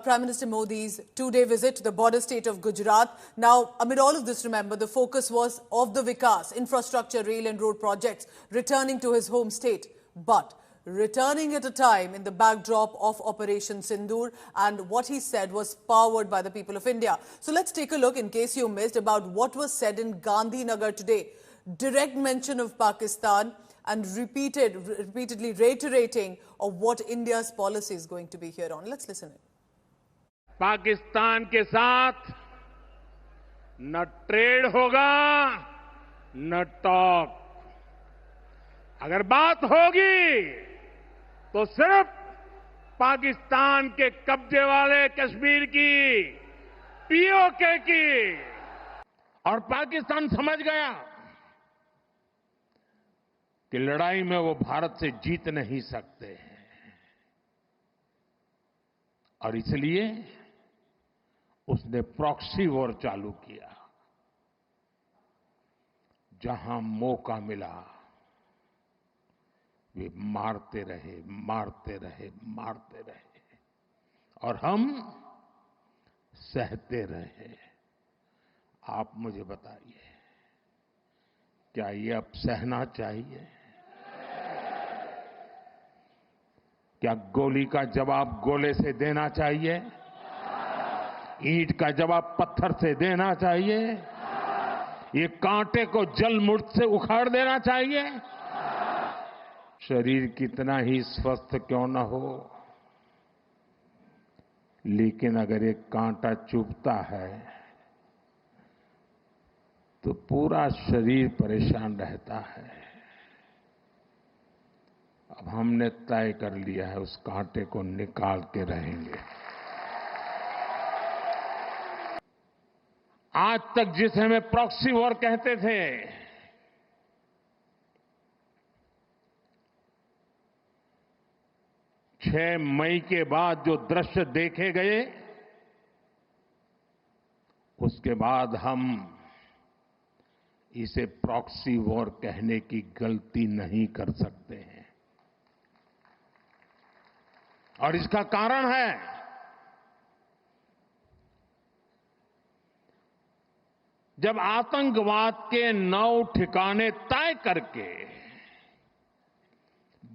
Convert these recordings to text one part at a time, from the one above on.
Prime Minister Modi's two-day visit to the border state of Gujarat. Now, amid all of this, remember, the focus was of the Vikas, infrastructure, rail and road projects, returning to his home state. But returning at a time in the backdrop of Operation Sindoor, and what he said was powered by the people of India. So let's take a look, in case you missed, about what was said in Gandhinagar today. Direct mention of Pakistan and repeatedly reiterating of what India's policy is going to be here on. Let's listen in. Pakistan के साथ न trade होगा न talk. अगर बात होगी तो सिर्फ पाकिस्तान के कब्जे वाले कश्मीर की, पीओके की। और पाकिस्तान समझ गया कि लड़ाई में वो भारत से जीत नहीं सकते हैं, और इसलिए उसने प्रॉक्सी वॉर चालू किया। जहां मौका मिला वे मारते रहे, मारते रहे, मारते रहे, और हम सहते रहे। आप मुझे बताइए, क्या ये अब सहना चाहिए? क्या गोली का जवाब गोले से देना चाहिए? ईंट का जवाब पत्थर से देना चाहिए? ये कांटे को जलमुर्द से उखाड़ देना चाहिए? शरीर कितना ही स्वस्थ क्यों न हो, लेकिन अगर एक कांटा चुभता है तो पूरा शरीर परेशान रहता है। अब हमने तय कर लिया है, उस कांटे को निकाल के रहेंगे। आज तक जिसे हमें प्रॉक्सी वॉर कहते थे, 6 मई के बाद जो दृश्य देखे गए, उसके बाद हम इसे प्रॉक्सी वॉर कहने की गलती नहीं कर सकते हैं। और इसका कारण है जब आतंकवाद के 9 ठिकाने तय करके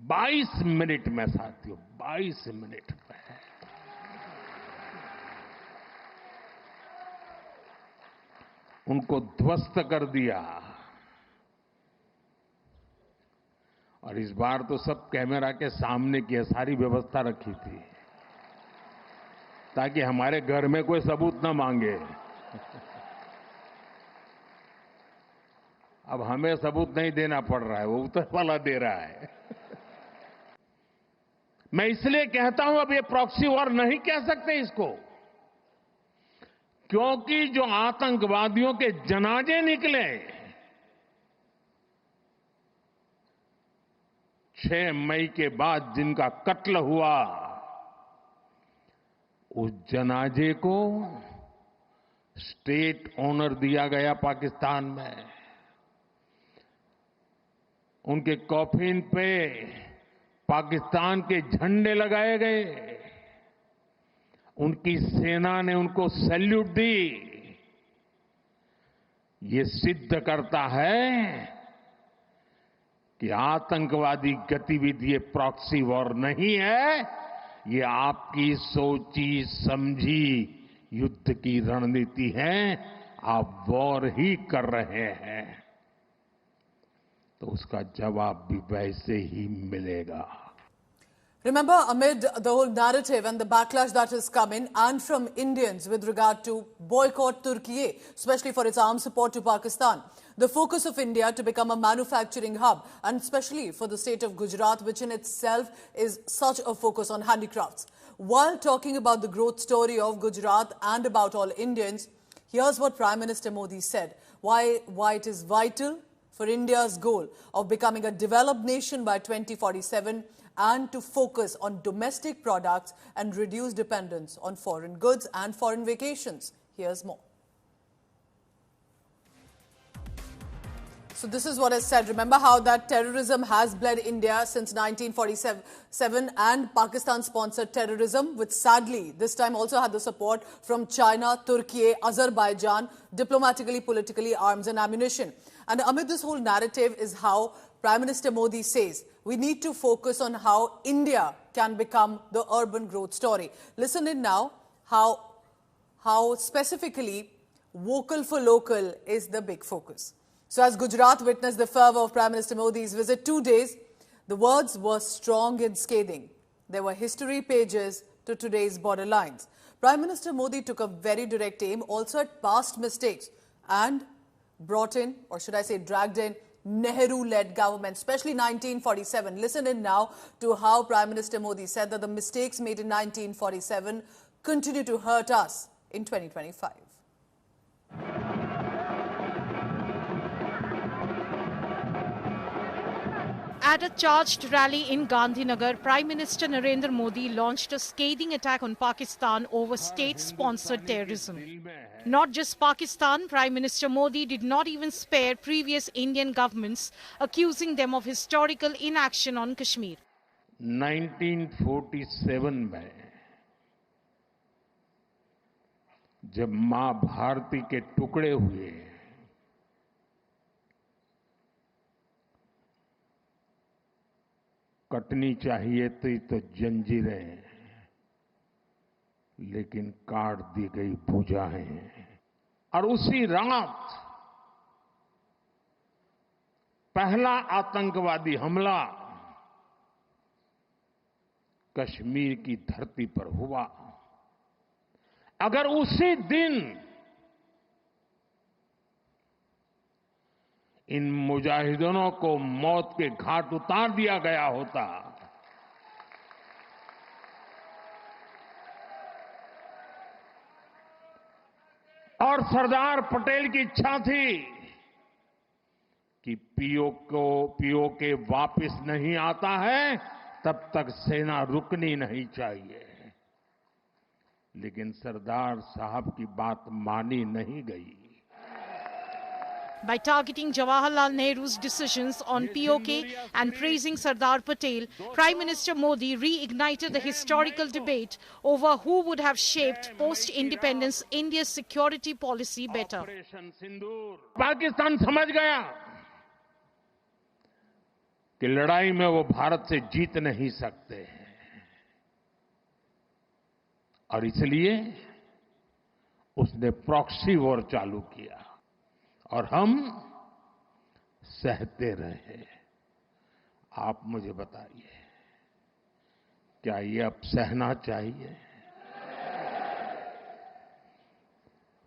22 मिनट में, साथियों 22 मिनट में उनको ध्वस्त कर दिया। और इस बार तो सब कैमरा के सामने की सारी व्यवस्था रखी थी, ताकि हमारे घर में कोई सबूत न मांगे। अब हमें सबूत नहीं देना पड़ रहा है, वो ऊपर वाला दे रहा है। मैं इसलिए कहता हूं, अब ये प्रॉक्सी वॉर नहीं कह सकते इसको, क्योंकि जो आतंकवादियों के जनाजे निकले 6 मई के बाद, जिनका कत्ल हुआ, उस जनाजे को स्टेट ऑनर दिया गया पाकिस्तान में। उनके कॉफिन पे पाकिस्तान के झंडे लगाए गए, उनकी सेना ने उनको सैल्यूट दी। ये सिद्ध करता है कि आतंकवादी गतिविधि ये प्रॉक्सी वॉर नहीं है, ये आपकी सोची समझी युद्ध की रणनीति है। आप वॉर ही कर रहे हैं, तो उसका जवाब भी वैसे ही मिलेगा। Remember, amid the whole narrative and the backlash that has come in, and from Indians with regard to boycott Turkey, especially for its arms support to Pakistan, the focus of India to become a manufacturing hub, and especially for the state of Gujarat, which in itself is such a focus on handicrafts. While talking about the growth story of Gujarat and about all Indians, here's what Prime Minister Modi said, why it is vital for India's goal of becoming a developed nation by 2047 and to focus on domestic products and reduce dependence on foreign goods and foreign vacations. Here's more. So this is what is said. Remember how that terrorism has bled India since 1947 and Pakistan-sponsored terrorism, which sadly this time also had the support from China, Turkey, Azerbaijan, diplomatically, politically, arms and ammunition. And amid this whole narrative is how Prime Minister Modi says we need to focus on how India can become the urban growth story. Listen in now how specifically vocal for local is the big focus. So as Gujarat witnessed the fervour of Prime Minister Modi's visit 2 days, the words were strong and scathing. There were history pages to today's borderlines. Prime Minister Modi took a very direct aim also at past mistakes and brought in, or should I say dragged in, Nehru-led government, especially 1947. Listen in now to how Prime Minister Modi said that the mistakes made in 1947 continue to hurt us in 2025. At a charged rally in Gandhinagar, Prime Minister Narendra Modi launched a scathing attack on Pakistan over state-sponsored terrorism. Not just Pakistan, Prime Minister Modi did not even spare previous Indian governments, accusing them of historical inaction on Kashmir. 1947 में जब मां भारती के टुकड़े हुए, कटनी चाहिए थी तो जंजीरें, लेकिन काट दी गई भुजाएं। और उसी रात पहला आतंकवादी हमला कश्मीर की धरती पर हुआ। अगर उसी दिन इन मुजाहिदीनों को मौत के घाट उतार दिया गया होता, और सरदार पटेल की इच्छा थी कि पीओके वापस नहीं आता है तब तक सेना रुकनी नहीं चाहिए, लेकिन सरदार साहब की बात मानी नहीं गई। By targeting Jawaharlal Nehru's decisions on POK and praising Sardar Patel, Prime Minister Modi reignited the historical debate over who would have shaped post-independence India's security policy better. Pakistan समझ गया कि लड़ाई में वो भारत से जीत नहीं सकते हैं, और इसलिए उसने प्रॉक्सी वॉर चालू किया और हम सहते रहे। आप मुझे बताइए, क्या ये अब सहना चाहिए?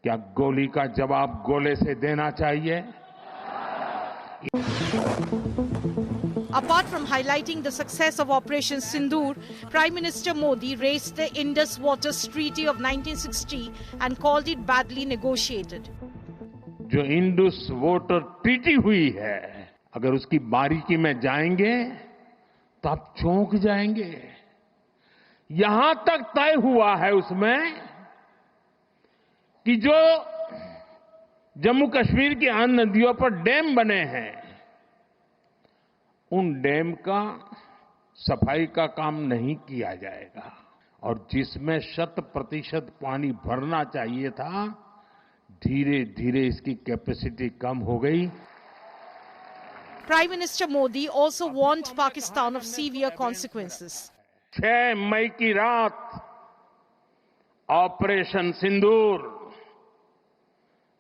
क्या गोली का जवाब गोले से देना चाहिए? Apart from highlighting the success of Operation Sindoor, Prime Minister Modi raised the Indus Waters Treaty of 1960 and called it badly negotiated. जो इंडस वाटर ट्रीटी हुई है, अगर उसकी बारीकी में जाएंगे तो आप चौंक जाएंगे। यहां तक तय हुआ है उसमें कि जो जम्मू कश्मीर की अन्य नदियों पर डैम बने हैं, उन डैम का सफाई का काम नहीं किया जाएगा, और जिसमें 100% पानी भरना चाहिए था, धीरे धीरे इसकी कैपेसिटी कम हो गई। Prime Minister Modi also warned Pakistan of severe consequences. 6 मई की रात ऑपरेशन सिंदूर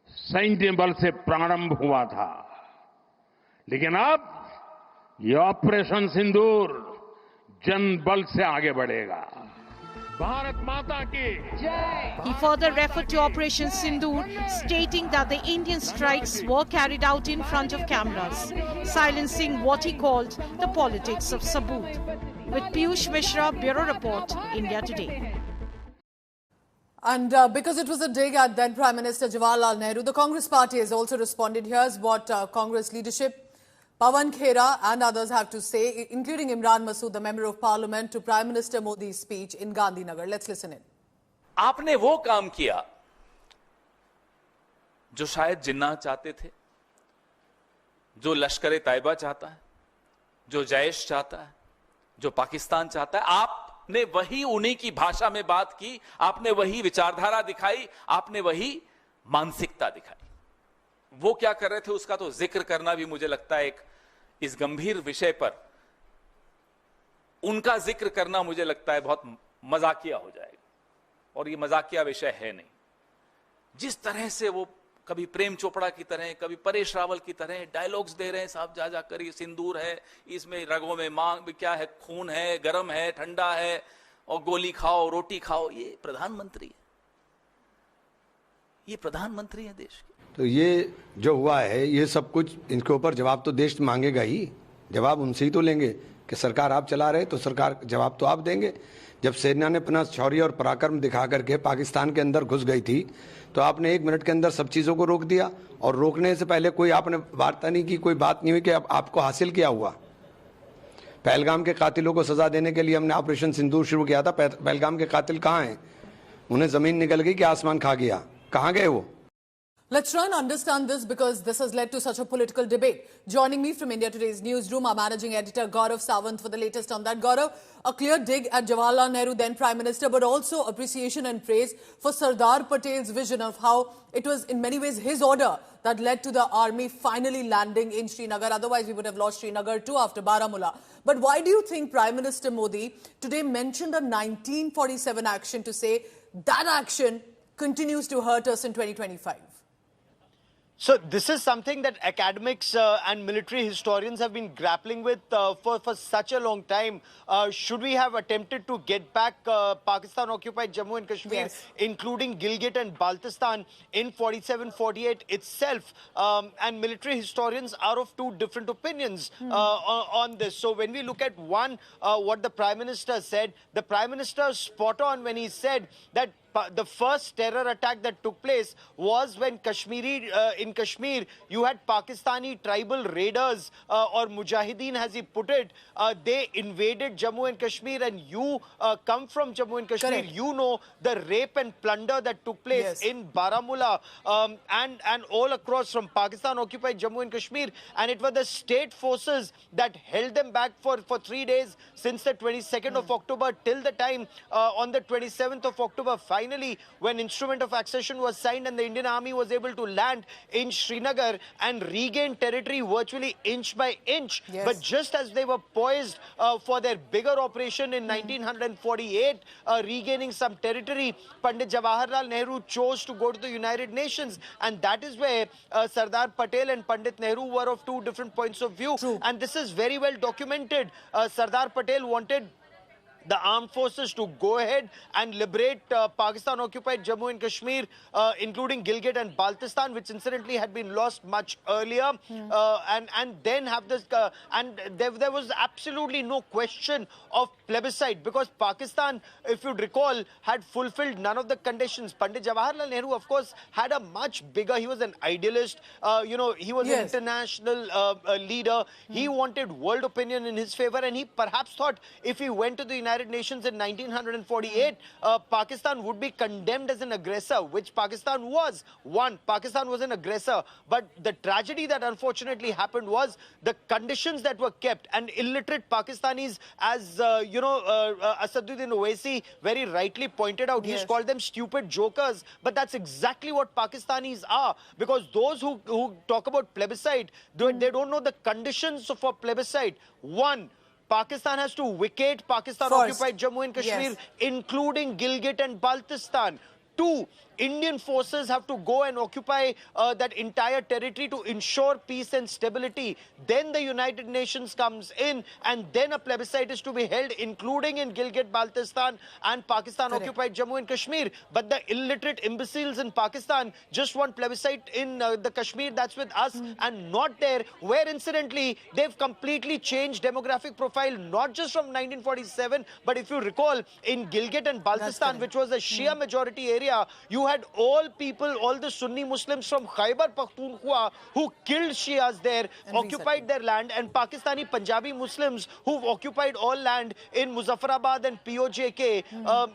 सैन्य बल से प्रारंभ हुआ था, लेकिन अब ये ऑपरेशन सिंदूर जन बल से आगे बढ़ेगा। भारत माता की जय। He further referred to Operation Sindoor, stating that the Indian strikes were carried out in front of cameras, silencing what he called the politics of Saboot. With Piyush Mishra, Bureau Report, India Today. And because it was a dig at then Prime Minister Jawaharlal Nehru, the Congress party has also responded. Here's what Congress leadership, Pawan Khera and others have to say, including Imran Masood, the Member of Parliament, to Prime Minister Modi's speech in Gandhinagar. Let's listen in. आपने वो काम किया जो शायद जिन्ना चाहते थे, जो लश्कर तैयबा चाहता है, जो जैश चाहता है, जो पाकिस्तान चाहता है, आपने वही उन्हीं की भाषा में बात की, आपने वही विचारधारा दिखाई, आपने वही मानसिकता दिखाई। वो क्या कर रहे थे उसका तो जिक्र करना भी मुझे लगता है एक इस गंभीर विषय पर उनका जिक्र करना मुझे लगता है बहुत मजाकिया हो जाएगा, और ये मजाकिया विषय है नहीं। जिस तरह से वो कभी प्रेम चोपड़ा की तरह, कभी परेश रावल की तरह डायलॉग्स दे रहे हैं, साहब जा जाकर ये सिंदूर है, इसमें रगों में मांग क्या है, खून है, गर्म है, ठंडा है, और गोली खाओ, रोटी खाओ। ये प्रधानमंत्री है, ये प्रधानमंत्री है देश के। तो ये जो हुआ है, ये सब कुछ इनके ऊपर जवाब तो देश मांगेगा ही, जवाब उनसे ही तो लेंगे कि सरकार आप चला रहे, तो सरकार जवाब तो आप देंगे। जब सेना ने अपना शौर्य और पराक्रम दिखा करके पाकिस्तान के अंदर घुस गई थी, तो आपने 1 मिनट के अंदर सब चीज़ों को रोक दिया, और रोकने से पहले कोई आपने वार्ता नहीं की, कोई बात नहीं हुई कि आपको हासिल क्या हुआ। पहलगाम के कातिलों को सजा देने के लिए हमने ऑपरेशन सिंदूर शुरू किया था। पहलगाम के कातिल कहाँ हैं? उन्हें ज़मीन निकल गई कि आसमान खा गया, कहाँ गए वो? Let's try and understand this, because this has led to such a political debate. Joining me from India Today's newsroom, our managing editor Gaurav Sawant for the latest on that. Gaurav, a clear dig at Jawaharlal Nehru, then Prime Minister, but also appreciation and praise for Sardar Patel's vision of how it was in many ways his order that led to the army finally landing in Srinagar. Otherwise, we would have lost Srinagar too after Baramulla. But why do you think Prime Minister Modi today mentioned a 1947 action to say that action continues to hurt us in 2025? So this is something that academics and military historians have been grappling with for such a long time. Should we have attempted to get back Pakistan-occupied Jammu and Kashmir, yes, including Gilgit and Baltistan in 47-48 itself? And military historians are of two different opinions on this. So when we look at what the Prime Minister said, the Prime Minister is spot on when he said that the first terror attack that took place was when in Kashmir, you had Pakistani tribal raiders or Mujahideen, as he put it. They invaded Jammu and Kashmir, and you come from Jammu and Kashmir. Correct. You know the rape and plunder that took place, yes, in Baramulla and all across from Pakistan-occupied Jammu and Kashmir. And it was the state forces that held them back for 3 days since the 22nd of October till the time on the 27th of October, finally, when instrument of accession was signed and the Indian Army was able to land in Srinagar and regain territory virtually inch by inch. Yes. But just as they were poised for their bigger operation in 1948, regaining some territory, Pandit Jawaharlal Nehru chose to go to the United Nations. And that is where Sardar Patel and Pandit Nehru were of two different points of view. True. And this is very well documented. Sardar Patel wanted the armed forces to go ahead and liberate Pakistan-occupied Jammu and Kashmir, including Gilgit and Baltistan, which incidentally had been lost much earlier, and then have this, and there was absolutely no question of plebiscite, because Pakistan, if you recall, had fulfilled none of the conditions. Pandit Jawaharlal Nehru, of course, had a much bigger, he was an idealist, he was yes, an international leader. He wanted world opinion in his favor, and he perhaps thought if he went to the United Nations in 1948, Pakistan would be condemned as an aggressor, which Pakistan was. Pakistan was an aggressor. But the tragedy that unfortunately happened was the conditions that were kept, and illiterate Pakistanis, as Asaduddin Owaisi very rightly pointed out, yes, he's called them stupid jokers. But that's exactly what Pakistanis are, because those who talk about plebiscite, they don't know the conditions for plebiscite. One, Pakistan has to vacate Pakistan-occupied Jammu and Kashmir, yes, including Gilgit and Baltistan. Two, Indian forces have to go and occupy that entire territory to ensure peace and stability. Then the United Nations comes in, and then a plebiscite is to be held, including in Gilgit, Baltistan and Pakistan-occupied Jammu and Kashmir. But the illiterate imbeciles in Pakistan just want plebiscite in the Kashmir that's with us and not there, where incidentally they've completely changed demographic profile, not just from 1947, but if you recall, in Gilgit and Baltistan, which was a Shia majority area, area, you had all people, all the Sunni Muslims from Khyber Pakhtunkhwa who killed Shias there, And occupied their land, and Pakistani Punjabi Muslims who've occupied all land in Muzaffarabad and POJK,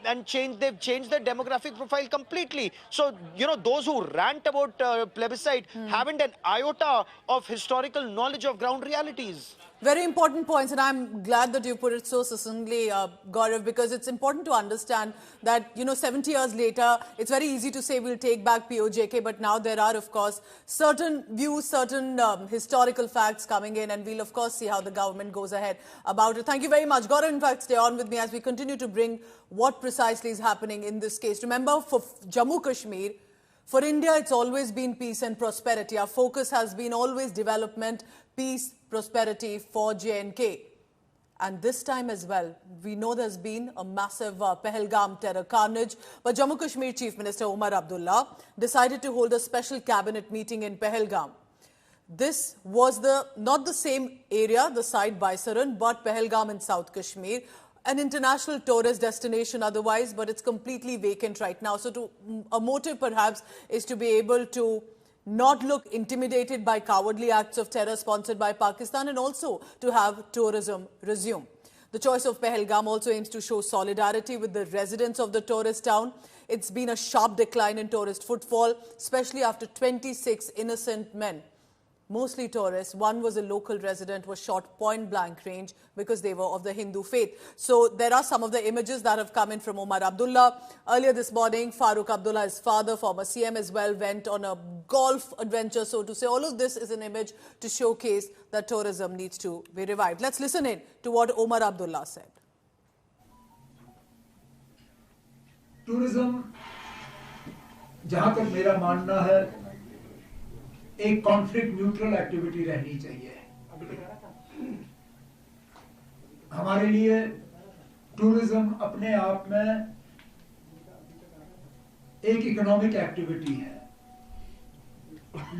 and they've changed their demographic profile completely. So, you know, those who rant about plebiscite haven't an iota of historical knowledge of ground realities. Very important points, and I'm glad that you put it so succinctly, Gaurav, because it's important to understand that, 70 years later, it's very easy to say we'll take back POJK, but now there are, of course, certain views, certain historical facts coming in, and we'll, of course, see how the government goes ahead about it. Thank you very much. Gaurav, in fact, stay on with me as we continue to bring what precisely is happening in this case. Remember, for Jammu Kashmir, for India, it's always been peace and prosperity. Our focus has been always development, peace, prosperity for J&K. And this time as well, we know there's been a massive Pahalgam terror carnage, but Jammu Kashmir Chief Minister Omar Abdullah decided to hold a special cabinet meeting in Pahalgam. This was not the same area, the site Baisaran, but Pahalgam in South Kashmir. An international tourist destination otherwise, but it's completely vacant right now. So a motive perhaps is to be able to not look intimidated by cowardly acts of terror sponsored by Pakistan, and also to have tourism resume. The choice of Pahalgam also aims to show solidarity with the residents of the tourist town. It's been a sharp decline in tourist footfall, especially after 26 innocent men, mostly tourists, one was a local resident, was shot point blank range because they were of the Hindu faith. So there are some of the images that have come in from Omar Abdullah. Earlier this morning, Farooq Abdullah, his father, former CM as well, went on a golf adventure, so to say. All of this is an image to showcase that tourism needs to be revived. Let's listen in to what Omar Abdullah said. Tourism, जहाँ तक मेरा मानना है, एक conflict neutral activity रहनी चाहिए। हमारे लिए टूरिज्म अपने आप में एक इकोनॉमिक एक्टिविटी है,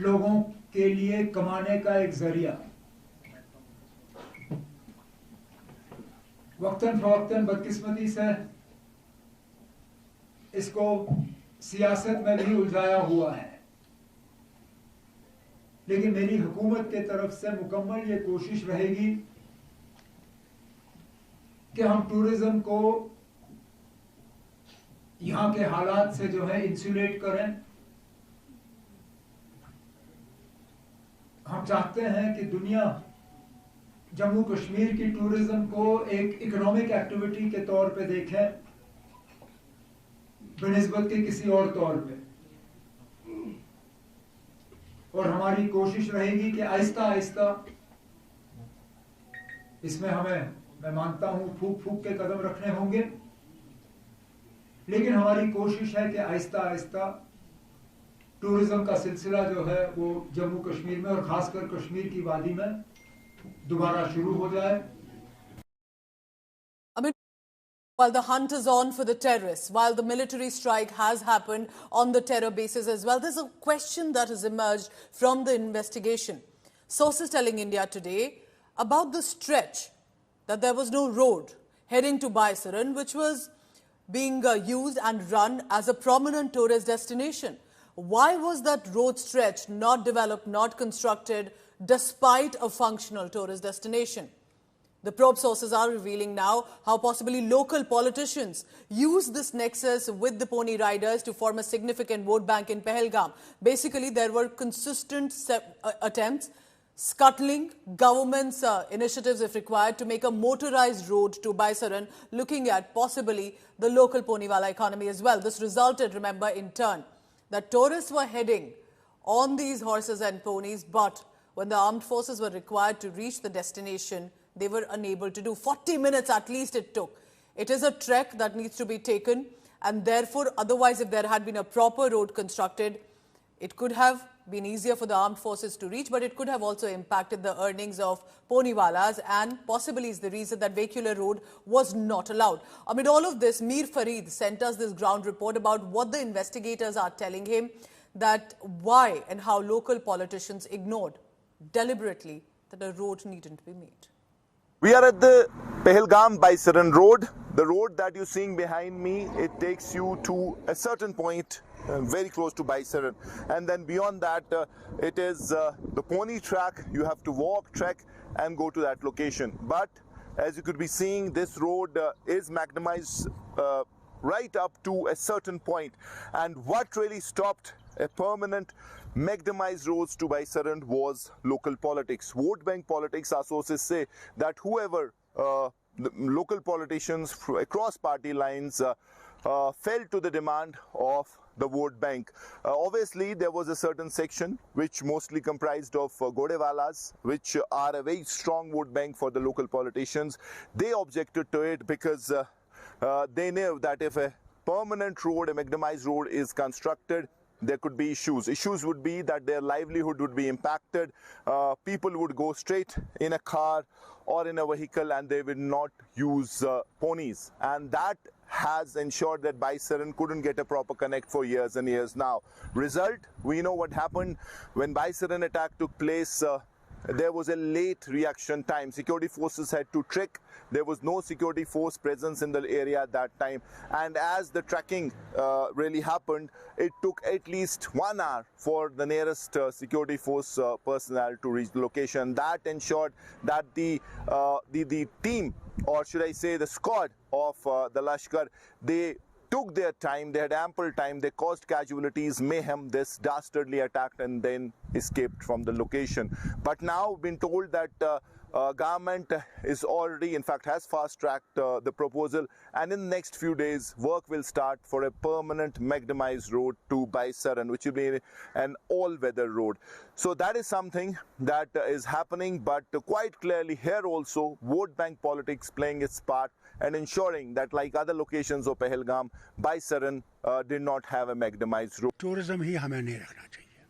लोगों के लिए कमाने का एक जरिया। वक्तन फवक्तन बदकिस्मती से इसको सियासत में भी उलझाया हुआ है, लेकिन मेरी हुकूमत के तरफ से मुकम्मल ये कोशिश रहेगी कि हम टूरिज्म को यहाँ के हालात से जो है इंसुलेट करें। हम चाहते हैं कि दुनिया जम्मू कश्मीर की टूरिज्म को एक इकोनॉमिक एक्टिविटी के तौर पे देखे बनिस्बत के किसी और तौर पे, और हमारी कोशिश रहेगी कि आहिस्ता आहिस्ता इसमें मैं मानता हूं फूक फूक के कदम रखने होंगे, लेकिन हमारी कोशिश है कि आहिस्ता आहिस्ता टूरिज्म का सिलसिला जो है वो जम्मू कश्मीर में और खासकर कश्मीर की वादी में दोबारा शुरू हो जाए। While the hunt is on for the terrorists, while the military strike has happened on the terror bases as well, there's a question that has emerged from the investigation. Sources telling India Today about the stretch that there was no road heading to Baisaran, which was being used and run as a prominent tourist destination. Why was that road stretch not developed, not constructed, despite a functional tourist destination? The probe sources are revealing now how possibly local politicians use this nexus with the pony riders to form a significant vote bank in Pahalgam. Basically, there were consistent attempts, scuttling government's initiatives if required to make a motorized road to Baisaran, looking at possibly the local poniwala economy as well. This resulted, remember, in turn, that tourists were heading on these horses and ponies, but when the armed forces were required to reach the destination, they were unable to do. 40 minutes at least it took. It is a trek that needs to be taken, and therefore, otherwise, if there had been a proper road constructed, it could have been easier for the armed forces to reach, but it could have also impacted the earnings of poniwalas, and possibly is the reason that vehicular road was not allowed. Amid all of this, Mir Farid sent us this ground report about what the investigators are telling him, that why and how local politicians ignored deliberately that a road needn't be made. We are at the Pahalgam Baisaran Road. The road that you're seeing behind me, it takes you to a certain point very close to Baisaran, and then beyond that it is the pony track. You have to walk, trek and go to that location. But as you could be seeing, this road is magnetized right up to a certain point. And what really stopped a permanent magnetized roads to Baisaran was local politics. Vote bank politics. Our sources say that whoever the local politicians across party lines fell to the demand of the vote bank. Obviously, there was a certain section which mostly comprised of Godewalas, which are a very strong vote bank for the local politicians. They objected to it because they knew that if a permanent road, a magnetized road is constructed, there could be issues. Issues would be that their livelihood would be impacted. People would go straight in a car or in a vehicle and they would not use ponies. And that has ensured that Baisaran couldn't get a proper connect for years and years now. Result, we know what happened when Baisaran attack took place. There was a late reaction time. Security forces had to trek. There was no security force presence in the area at that time. And as the tracking really happened, it took at least 1 hour for the nearest security force personnel to reach the location. That ensured that the team, or should I say the squad of the Lashkar, they took their time, they had ample time, they caused casualties, mayhem, this dastardly attacked and then escaped from the location. But now been told that government is already, in fact, has fast-tracked the proposal, and in the next few days, work will start for a permanent magnetized road to Baisaran, which will be an all-weather road. So that is something that is happening, but quite clearly here also, vote bank politics playing its part and ensuring that, like other locations of Pahalgam, Baisaran did not have a magnetized road. Tourism ही हमें नहीं रखना चाहिए.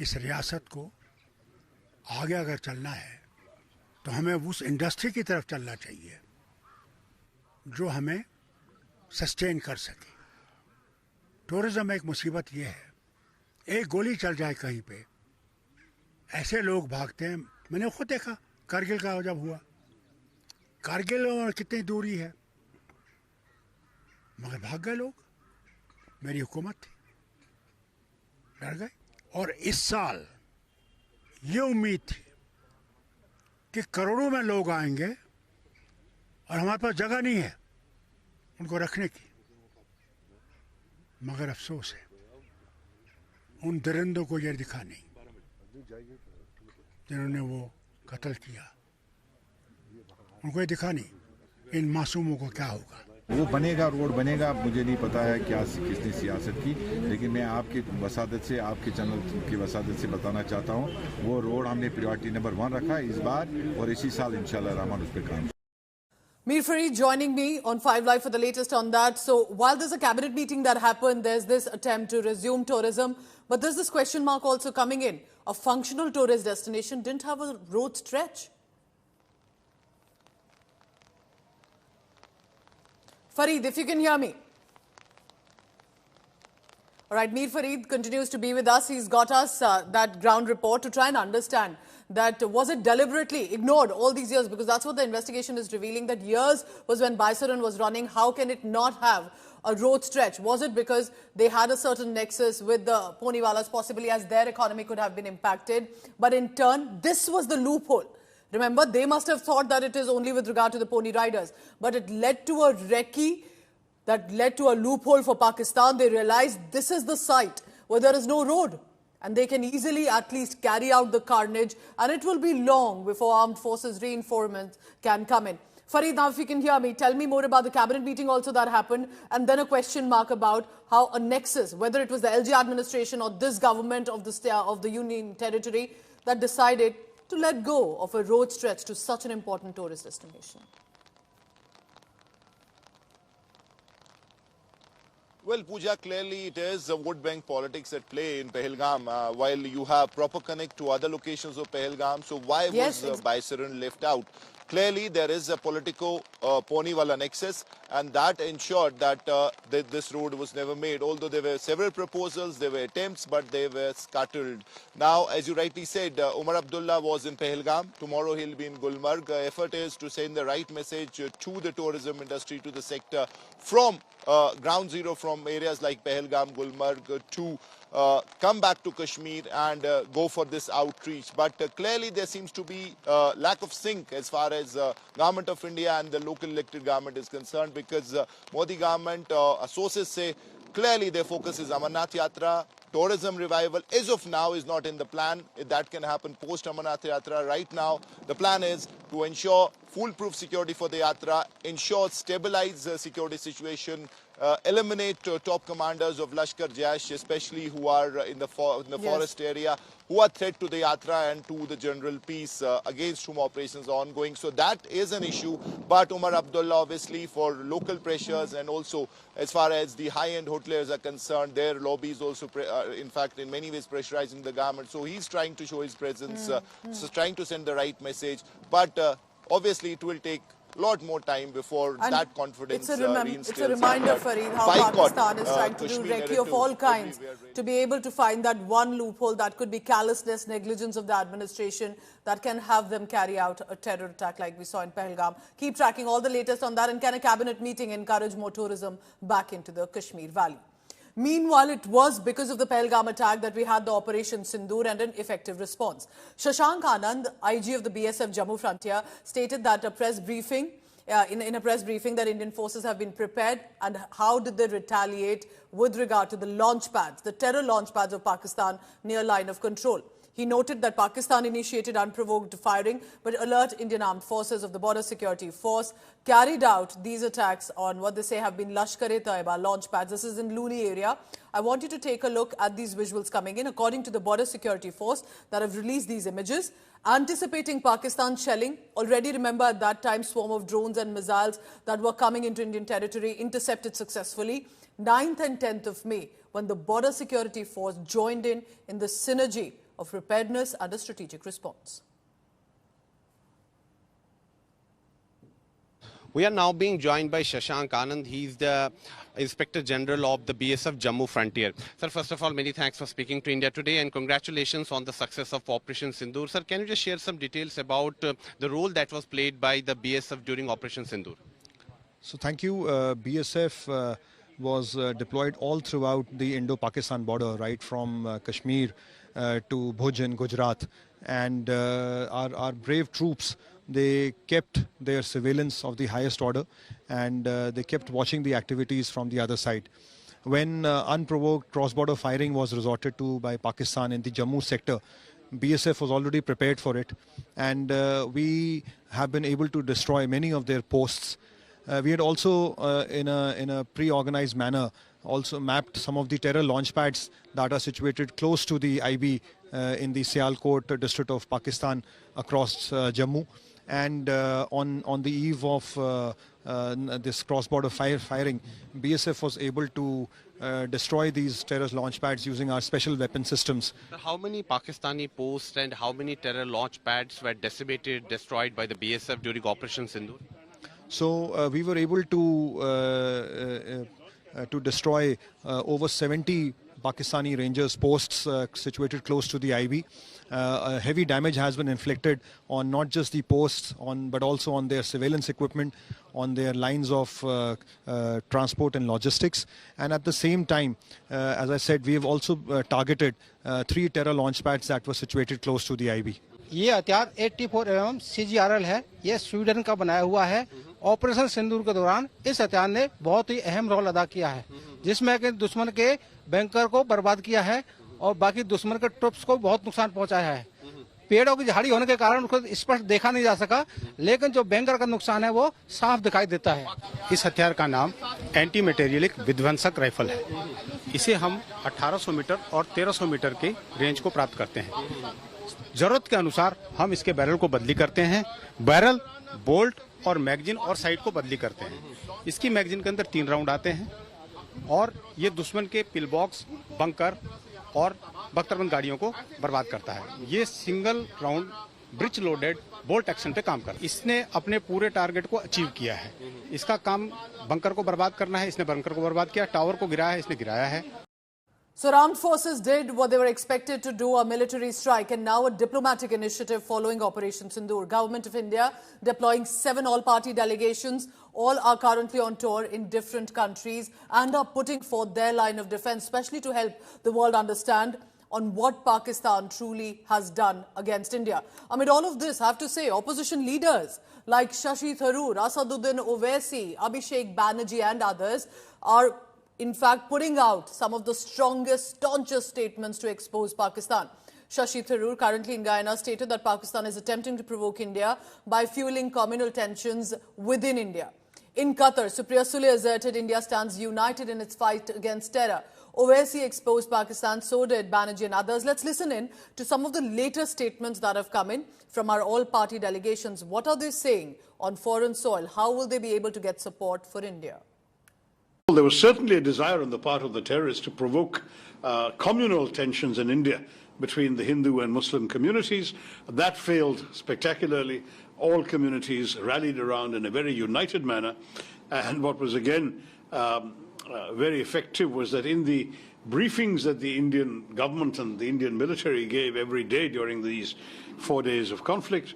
इस रियासत को आगे अगर चलना है तो हमें उस इंडस्ट्री की तरफ चलना चाहिए जो हमें सस्टेन कर सके. टूरिज्म एक मुसीबत ये है, एक गोली चल जाए कहीं पे, ऐसे लोग भागते हैं. मैंने खुद देखा कारगिल का जब हुआ, कारगिल और कितनी दूरी है, मगर भाग गए लोग. मेरी हुकूमत थी, डर गए. और इस साल ये उम्मीद थी कि करोड़ों में लोग आएंगे और हमारे पास जगह नहीं है उनको रखने की. मगर अफसोस है उन दरिंदों को ये दिखा नहीं जिन्होंने वो कत्ल किया. उनको ये दिखा नहीं इन मासूमों को क्या होगा. वो बनेगा, रोड बनेगा, मुझे नहीं पता है क्या किसने सियासत की, लेकिन मैं आपकी वसादत से, आपके चैनल की वसादत से बताना चाहता हूँ वो रोड हमने प्रायोरिटी नंबर 1 रखा है इस बार, और इसी साल इंशाल्लाह रहमान उस पर काम. Mir Farid joining me on 5 Live for the latest on that. So while there's a cabinet meeting that happened, there's this attempt to resume tourism, but there's this question mark also coming in. A functional tourist destination didn't have a road stretch. Farid, if you can hear me. All right, Mir Farid continues to be with us. He's got us that ground report to try and understand that was it deliberately ignored all these years, because that's what the investigation is revealing, that years was when Baisaran was running. How can it not have a road stretch? Was it because they had a certain nexus with the Poniwalas, possibly as their economy could have been impacted? But in turn, this was the loophole. Remember, they must have thought that it is only with regard to the pony riders. But it led to a recce that led to a loophole for Pakistan. They realized this is the site where there is no road. And they can easily at least carry out the carnage. And it will be long before armed forces reinforcements can come in. Farid, now if you can hear me, tell me more about the cabinet meeting also that happened. And then a question mark about how a nexus, whether it was the LG administration or this government of the Union territory, that decided to let go of a road stretch to such an important tourist destination. Well, Pooja, clearly it is vote bank politics at play in Pahalgam, while you have proper connect to other locations of Pahalgam. So why was Baisaran left out? clearly there is a politico-pony-wala nexus, and that ensured that this road was never made. Although there were several proposals, there were attempts, but they were scuttled. Now, as you rightly said, Umar Abdullah was in Pahalgam. Tomorrow he'll be in Gulmarg. Effort is to send the right message to the tourism industry, to the sector, from ground zero, from areas like Pahalgam, Gulmarg, to come back to Kashmir and go for this outreach. But clearly there seems to be lack of sync as far as Government of India and the local elected government is concerned, because Modi government, sources say, clearly their focus is Amarnath Yatra. Tourism revival as of now is not in the plan. That can happen post Amarnath Yatra. Right now the plan is to ensure foolproof security for the Yatra, ensure stabilize the security situation, eliminate top commanders of Lashkar Jaish, especially who are in the forest area, who are threat to the Yatra and to the general peace, against whom operations are ongoing. So that is an issue. But Umar Abdullah, obviously, for local pressures and also as far as the high-end hoteliers are concerned, their lobbies also, in fact, in many ways pressurizing the government. So he's trying to show his presence, so trying to send the right message. But obviously, it will take a lot more time before that confidence reinstills. It's a reminder, Fareed, how Pakistan is trying to do recce of all kinds to be able to find that one loophole that could be callousness, negligence of the administration that can have them carry out a terror attack like we saw in Pahalgam. Keep tracking all the latest on that, and can a cabinet meeting encourage more tourism back into the Kashmir Valley? Meanwhile, it was because of the Pahalgam attack that we had the Operation Sindoor and an effective response. Shashank Anand, IG of the BSF Jammu Frontier, stated that a press briefing, in a press briefing, that Indian forces have been prepared, and how did they retaliate with regard to the launch pads, the terror launch pads of Pakistan near line of control. He noted that Pakistan initiated unprovoked firing, but alert Indian Armed Forces of the Border Security Force carried out these attacks on what they say have been Lashkar-e-Taiba launch pads. This is in Luni area. I want you to take a look at these visuals coming in. According to the Border Security Force that have released these images, anticipating Pakistan shelling, already remember at that time swarm of drones and missiles that were coming into Indian territory intercepted successfully. 9th and 10th of May, when the Border Security Force joined in the synergy of preparedness and a strategic response. We are now being joined by Shashank Anand. He's the Inspector General of the BSF Jammu Frontier. Sir, first of all, many thanks for speaking to India today, and congratulations on the success of Operation Sindoor. Sir, can you just share some details about the role that was played by the BSF during Operation Sindoor? So thank you. BSF was deployed all throughout the Indo-Pakistan border, right from Kashmir to Bhuj in Gujarat, and our brave troops, they kept their surveillance of the highest order, and they kept watching the activities from the other side. When unprovoked cross-border firing was resorted to by Pakistan in the Jammu sector, BSF was already prepared for it, and we have been able to destroy many of their posts. We had also, in a pre-organized manner, also mapped some of the terror launch pads that are situated close to the IB in the Sialkot district of Pakistan across Jammu. And on the eve of this cross-border firing, BSF was able to destroy these terror launch pads using our special weapon systems. How many Pakistani posts and how many terror launch pads were decimated, destroyed by the BSF during Operation Sindoor? So we were able to destroy over 70 Pakistani Rangers posts situated close to the IB. Heavy damage has been inflicted on not just the posts, but also on their surveillance equipment, on their lines of transport and logistics. And at the same time, as I said, we have also targeted 3 terror launch pads that were situated close to the IB. ये हथियार 84mm CGRL है। ये Sweden का बनाया हुआ है। Operation सिंदूर के दौरान इस हथियार ने बहुत ही अहम रोल अदा किया है, जिसमें कि दुश्मन के बैंकर को बर्बाद किया है और बाकी दुश्मन के ट्रुप्स को बहुत नुकसान पहुंचाया है। पेड़ों की झाड़ी होने के कारण उसको स्पष्ट देखा नहीं जा सका, लेकिन जो बैंकर का नुकसान है वो साफ दिखाई देता है। इस हथियार का नाम एंटी मटेरियलिक विध्वंसक राइफल है। इसे हम 1800 मीटर और 1300 मीटर के रेंज को प्राप्त करते हैं। जरूरत के अनुसार हम इसके बैरल को बदली करते हैं। बैरल, बोल्ट और मैगजीन और साइड को बदली करते हैं। इसकी मैगजीन के अंदर 3 राउंड आते हैं और ये दुश्मन के पिल बॉक्स, बंकर और बख्तरबंद गाड़ियों को बर्बाद करता है। ये single round bridge loaded bolt action पे काम कर। इसने अपने पूरे टारगेट को अचीव किया है। इसका काम बंकर को बर्बाद करना है, इसने बंकर को बर्बाद किया। टावर को गिराया है, इसने गिराया है। So armed forces did what they were expected to do, a military strike, and now a diplomatic initiative following Operation Sindoor. Government of India deploying 7 all-party delegations. All are currently on tour in different countries and are putting forth their line of defense, especially to help the world understand on what Pakistan truly has done against India. Amid all of this, I have to say, opposition leaders like Shashi Tharoor, Asaduddin Owaisi, Abhishek Banerjee and others are in fact putting out some of the strongest, staunchest statements to expose Pakistan. Shashi Tharoor, currently in Guyana, stated that Pakistan is attempting to provoke India by fueling communal tensions within India. In Qatar, Supriya Sule asserted India stands united in its fight against terror. Owaisi exposed Pakistan, so did Banerjee and others. Let's listen in to some of the latest statements that have come in from our all-party delegations. What are they saying on foreign soil? How will they be able to get support for India? Well, there was certainly a desire on the part of the terrorists to provoke communal tensions in India between the Hindu and Muslim communities. That failed spectacularly. All communities rallied around in a very united manner. And what was again very effective was that in the briefings that the Indian government and the Indian military gave every day during these 4 days of conflict,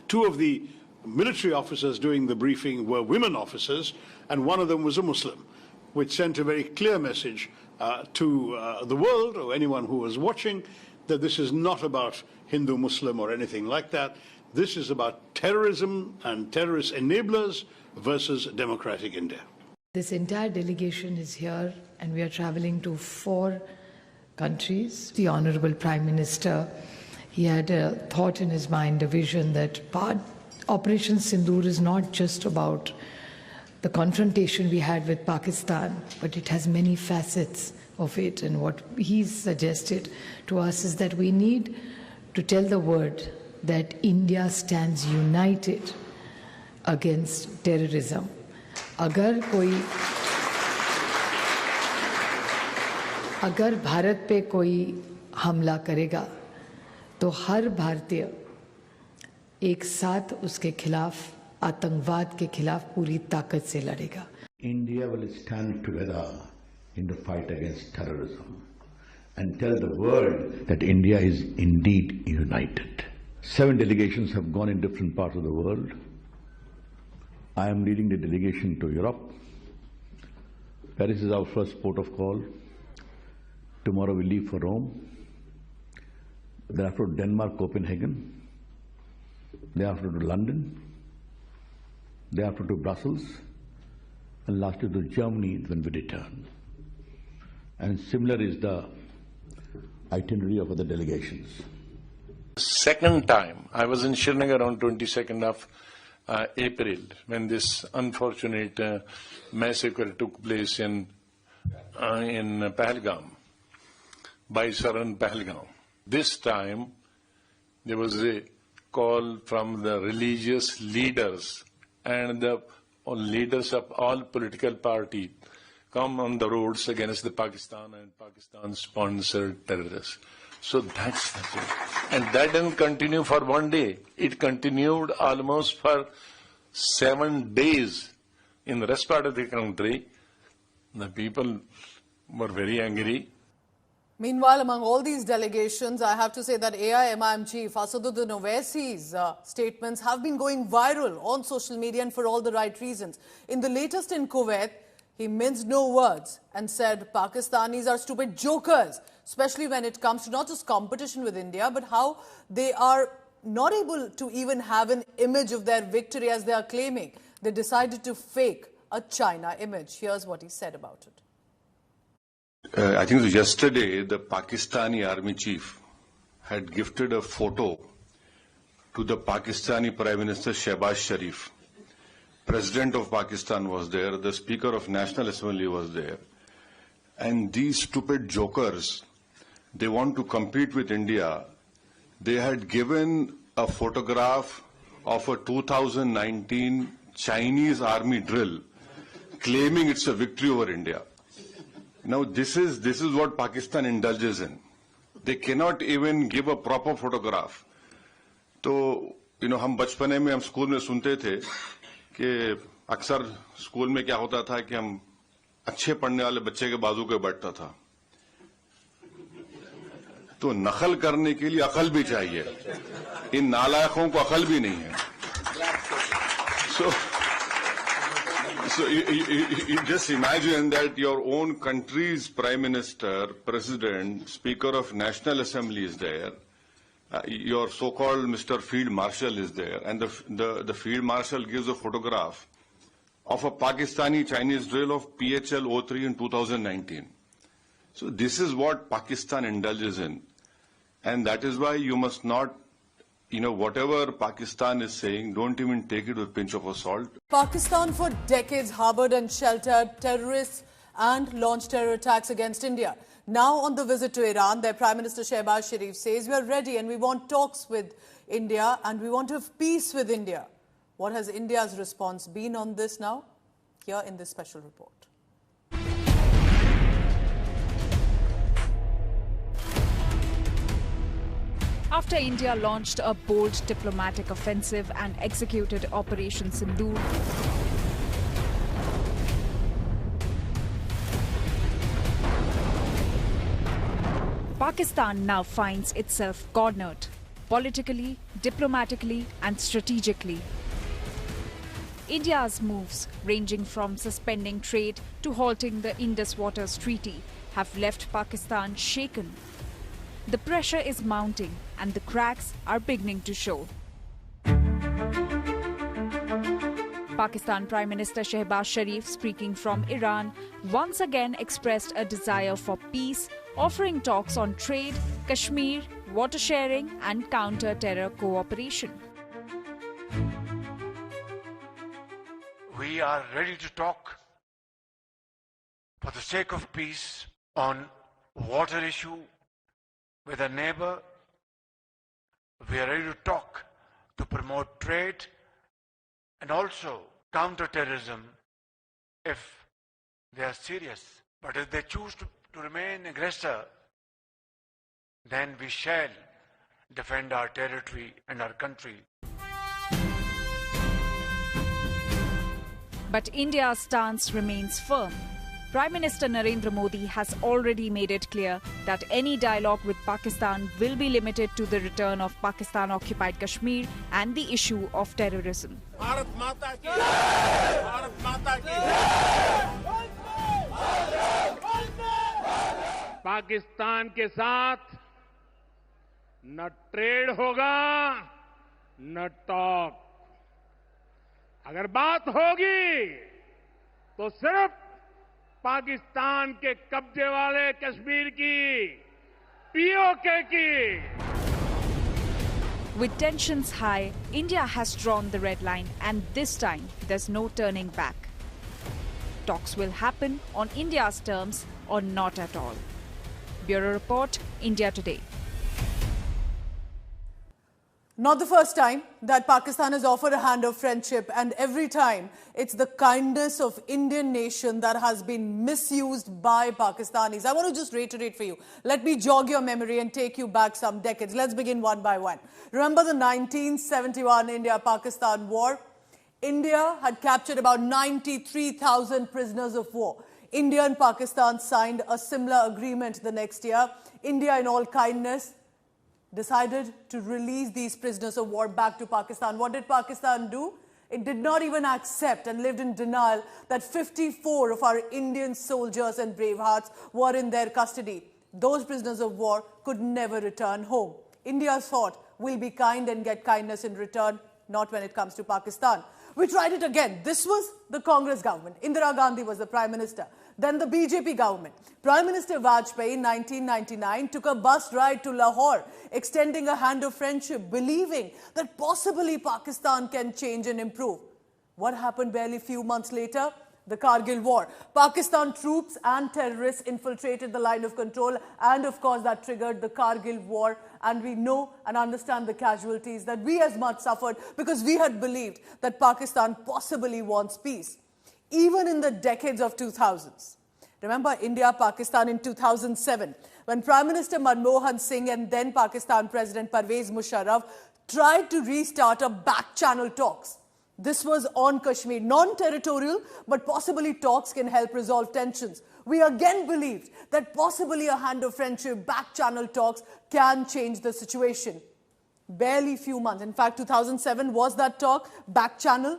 2 of the military officers doing the briefing were women officers, and one of them was a Muslim, which sent a very clear message to the world or anyone who was watching that this is not about Hindu-Muslim or anything like that. This is about terrorism and terrorist enablers versus democratic India. This entire delegation is here and we are traveling to 4 countries. The Honorable Prime Minister, he had a thought in his mind, a vision that Operation Sindoor is not just about the confrontation we had with Pakistan, but it has many facets of it. And what he suggested to us is that we need to tell the world that India stands united against terrorism. अगर भारत पे कोई हमला करेगा तो हर भारतीय एक साथ उसके खिलाफ, आतंकवाद के खिलाफ पूरी ताकत से लड़ेगा. India will stand together in the fight against terrorism and tell the world that India is indeed united. 7 delegations have gone in different parts of the world. I am leading the delegation to Europe. Paris is our first port of call. Tomorrow we leave for Rome. Thereafter Denmark, Copenhagen. Thereafter to London. Thereafter to Brussels. And lastly to Germany when we return. And similar is the itinerary of other delegations. Second time, I was in Srinagar on 22nd of April when this unfortunate massacre took place in Pahalgam, by Saran Pahalgam. This time, there was a call from the religious leaders and the leaders of all political parties come on the roads against the Pakistan and Pakistan-sponsored terrorists. So that's it. And that didn't continue for one day. It continued almost for 7 days. In the rest part of the country, the people were very angry. Meanwhile, among all these delegations, I have to say that AIMIM chief Asaduddin Owaisi's statements have been going viral on social media and for all the right reasons. In the latest in Kuwait, he minced no words and said Pakistanis are stupid jokers, especially when it comes to not just competition with India, but how they are not able to even have an image of their victory as they are claiming. They decided to fake a China image. Here's what he said about it. I think yesterday the Pakistani army chief had gifted a photo to the Pakistani Prime Minister Shehbaz Sharif. President of Pakistan was there, the Speaker of National Assembly was there. And these stupid jokers, they want to compete with India. They had given a photograph of a 2019 Chinese army drill, claiming it's a victory over India. Now this is what Pakistan indulges in. They cannot even give a proper photograph. तो हम बचपने में हम school में सुनते थे कि अक्सर स्कूल में क्या होता था कि हम अच्छे पढ़ने वाले बच्चे के बाजू पे बैठता था। तो नकल करने के लिए अकल भी चाहिए, इन नालायकों को अकल भी नहीं है। So you just imagine that your own country's prime minister, president, speaker of national assembly is there. Your so-called Mr. Field Marshal is there, and the Field Marshal gives a photograph of a Pakistani-Chinese drill of PHL-03 in 2019. So this is what Pakistan indulges in, and that is why you must not, whatever Pakistan is saying, don't even take it with a pinch of salt. Pakistan for decades harbored and sheltered terrorists and launched terror attacks against India. Now on the visit to Iran, their Prime Minister Shehbaz Sharif says, we are ready and we want talks with India and we want to have peace with India. What has India's response been on this now? Here in this special report. After India launched a bold diplomatic offensive and executed Operation Sindoor, Pakistan now finds itself cornered, politically, diplomatically and strategically. India's moves, ranging from suspending trade to halting the Indus Waters Treaty, have left Pakistan shaken. The pressure is mounting and the cracks are beginning to show. Pakistan Prime Minister Shehbaz Sharif, speaking from Iran, once again expressed a desire for peace, offering talks on trade, Kashmir, water sharing and counter-terror cooperation. We are ready to talk for the sake of peace on water issue with a neighbor. We are ready to talk to promote trade and also counter-terrorism if they are serious. But if they choose to remain aggressor, then we shall defend our territory and our country. But India's stance remains firm. Prime Minister Narendra Modi has already made it clear that any dialogue with Pakistan will be limited to the return of Pakistan-occupied Kashmir and the issue of terrorism. Bharat Mata ki Jai! Bharat Mata ki Jai! Pakistan के साथ न trade होगा न talk. अगर बात होगी तो सिर्फ पाकिस्तान के कब्जे वाले कश्मीर की, पीओके की। With tensions high, India has drawn the red line and this time there's no turning back. Talks will happen on India's terms or not at all. Bureau Report, India Today. Not the first time that Pakistan has offered a hand of friendship, and every time it's the kindness of Indian nation that has been misused by Pakistanis. I want to just reiterate for you. Let me jog your memory and take you back some decades. Let's begin one by one. Remember the 1971 India-Pakistan war? India had captured about 93,000 prisoners of war. India and Pakistan signed a similar agreement the next year. India, in all kindness, decided to release these prisoners of war back to Pakistan. What did Pakistan do? It did not even accept and lived in denial that 54 of our Indian soldiers and brave hearts were in their custody. Those prisoners of war could never return home. India thought, we'll be kind and get kindness in return, not when it comes to Pakistan. We tried it again. This was the Congress government. Indira Gandhi was the Prime Minister. Then the BJP government. Prime Minister Vajpayee in 1999 took a bus ride to Lahore, extending a hand of friendship, believing that possibly Pakistan can change and improve. What happened barely a few months later? The Kargil war. Pakistan troops and terrorists infiltrated the line of control, and of course that triggered the Kargil war, and we know and understand the casualties that we as much suffered because we had believed that Pakistan possibly wants peace. Even in the decades of 2000s. Remember India-Pakistan in 2007, when Prime Minister Manmohan Singh and then Pakistan President Pervez Musharraf tried to restart a back-channel talks. This was on Kashmir, non-territorial, but possibly talks can help resolve tensions. We again believed that possibly a hand of friendship, back-channel talks can change the situation. Barely few months. In fact, 2007 was that talk, back-channel.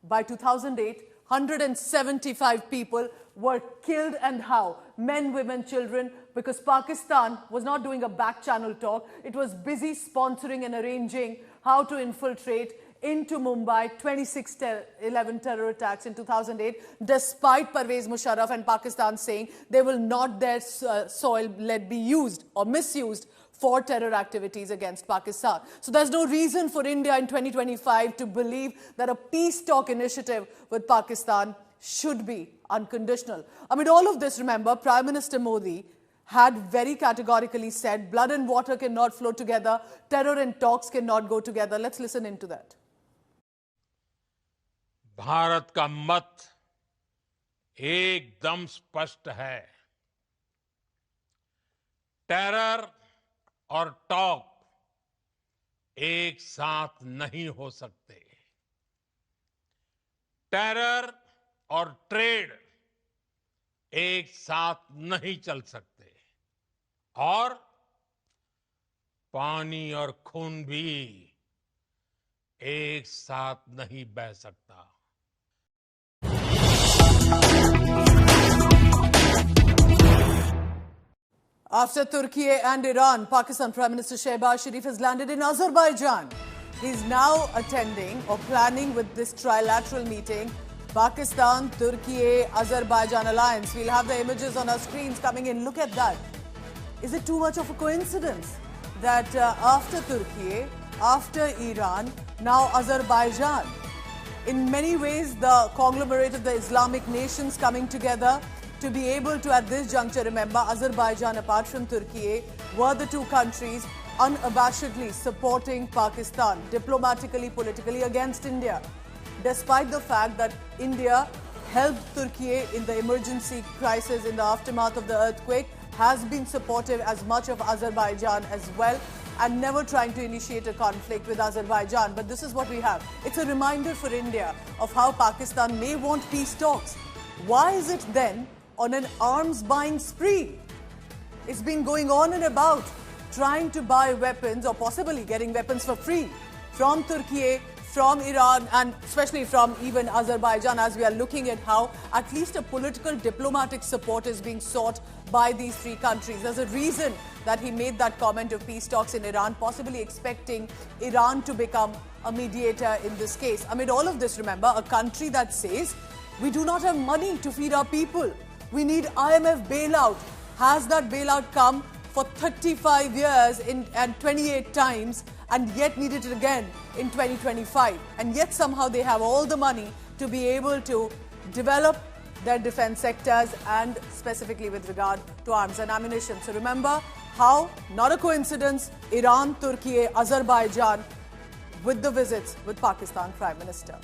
By 2008, 175 people were killed, and how? Men, women, children, because Pakistan was not doing a back-channel talk. It was busy sponsoring and arranging how to infiltrate into Mumbai, 26/11 terror attacks in 2008, despite Pervez Musharraf and Pakistan saying they will not their soil let be used or misused for terror activities against Pakistan. So there's no reason for India in 2025 to believe that a peace talk initiative with Pakistan should be unconditional. Amid all of this, remember, Prime Minister Modi had very categorically said blood and water cannot flow together, terror and talks cannot go together. Let's listen into that. Bharat का मत एकदम स्पष्ट है। Terror और talk एक साथ नहीं हो सकते। टेरर और ट्रेड एक साथ नहीं चल सकते, और पानी और खून भी एक साथ नहीं बह सकता। After Turkey and Iran, Pakistan Prime Minister Shehbaz Sharif has landed in Azerbaijan. He's now attending or planning with this trilateral meeting, Pakistan, Turkey, Azerbaijan alliance. We'll have the images on our screens coming in. Look at that. Is it too much of a coincidence that after Turkey, after Iran, now Azerbaijan? In many ways, the conglomerate of the Islamic nations coming together to be able to, at this juncture, remember, Azerbaijan, apart from Turkey, were the two countries unabashedly supporting Pakistan, diplomatically, politically, against India. Despite the fact that India helped Turkey in the emergency crisis in the aftermath of the earthquake, has been supportive as much of Azerbaijan as well, and never trying to initiate a conflict with Azerbaijan. But this is what we have. It's a reminder for India of how Pakistan may want peace talks. Why is it then on an arms buying spree? It's been going on and about, trying to buy weapons or possibly getting weapons for free from Turkey, from Iran, and especially from even Azerbaijan, as we are looking at how at least a political diplomatic support is being sought by these three countries. There's a reason that he made that comment of peace talks in Iran, possibly expecting Iran to become a mediator in this case. Amid all of this, remember, a country that says we do not have money to feed our people. We need IMF bailout. Has that bailout come for 35 years and 28 times, and yet needed it again in 2025? And yet somehow they have all the money to be able to develop their defense sectors, and specifically with regard to arms and ammunition. So remember how, not a coincidence, Iran, Turkey, Azerbaijan with the visits with Pakistan Prime Minister.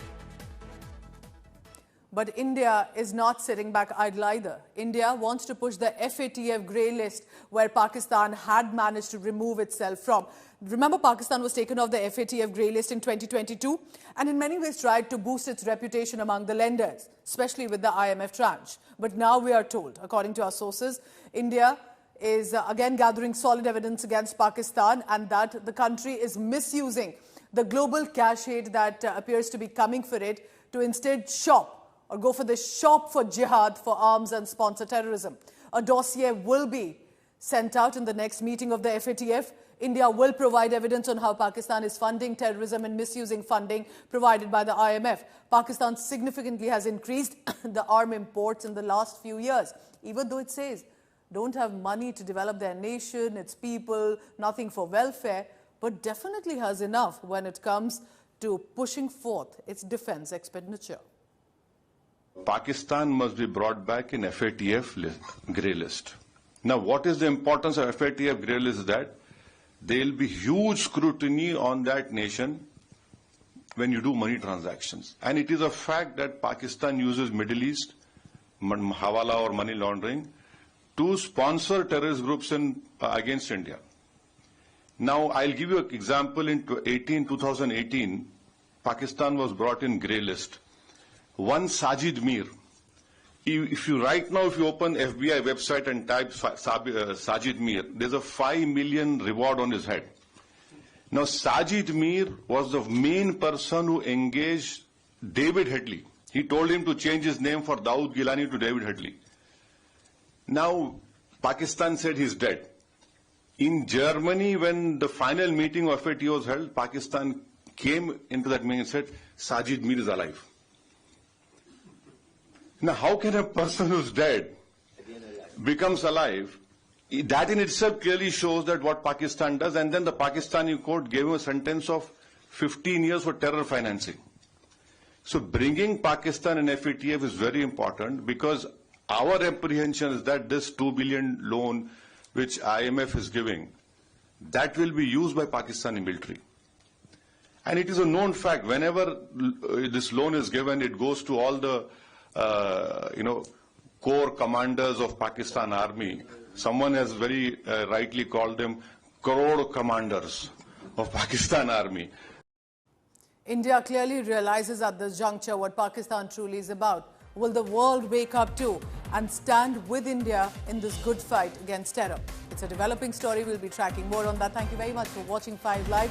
But India is not sitting back idle either. India wants to push the FATF grey list, where Pakistan had managed to remove itself from. Remember, Pakistan was taken off the FATF grey list in 2022 and in many ways tried to boost its reputation among the lenders, especially with the IMF tranche. But now we are told, according to our sources, India is again gathering solid evidence against Pakistan, and that the country is misusing the global cash aid that appears to be coming for it to instead shop or go for the shop for jihad, for arms and sponsor terrorism. A dossier will be sent out in the next meeting of the FATF. India will provide evidence on how Pakistan is funding terrorism and misusing funding provided by the IMF. Pakistan significantly has increased the arm imports in the last few years, even though it says don't have money to develop their nation, its people, nothing for welfare, but definitely has enough when it comes to pushing forth its defense expenditure. Pakistan must be brought back in FATF grey list. Now, what is the importance of FATF grey list? That there will be huge scrutiny on that nation when you do money transactions. And it is a fact that Pakistan uses Middle East, hawala or money laundering, to sponsor terrorist groups against India. Now, I'll give you an example. In 2018, Pakistan was brought in grey list. One Sajid Mir. If you open FBI website and type Sajid Mir, there's a 5 million reward on his head. Now, Sajid Mir was the main person who engaged David Headley. He told him to change his name for Dawood Gilani to David Headley. Now, Pakistan said he's dead. In Germany, when the final meeting of it was held, Pakistan came into that meeting and said, Sajid Mir is alive. Now, how can a person who's dead becomes alive? That in itself clearly shows that what Pakistan does, and then the Pakistani court gave him a sentence of 15 years for terror financing. So bringing Pakistan and FATF is very important, because our apprehension is that this 2 billion loan which IMF is giving, that will be used by Pakistani military. And it is a known fact, whenever this loan is given, it goes to all the core commanders of Pakistan Army. Someone has very rightly called them crore commanders of Pakistan Army. India clearly realizes at this juncture what Pakistan truly is about. Will the world wake up to and stand with India in this good fight against terror? It's a developing story. We'll be tracking more on that. Thank you very much for watching 5 Live.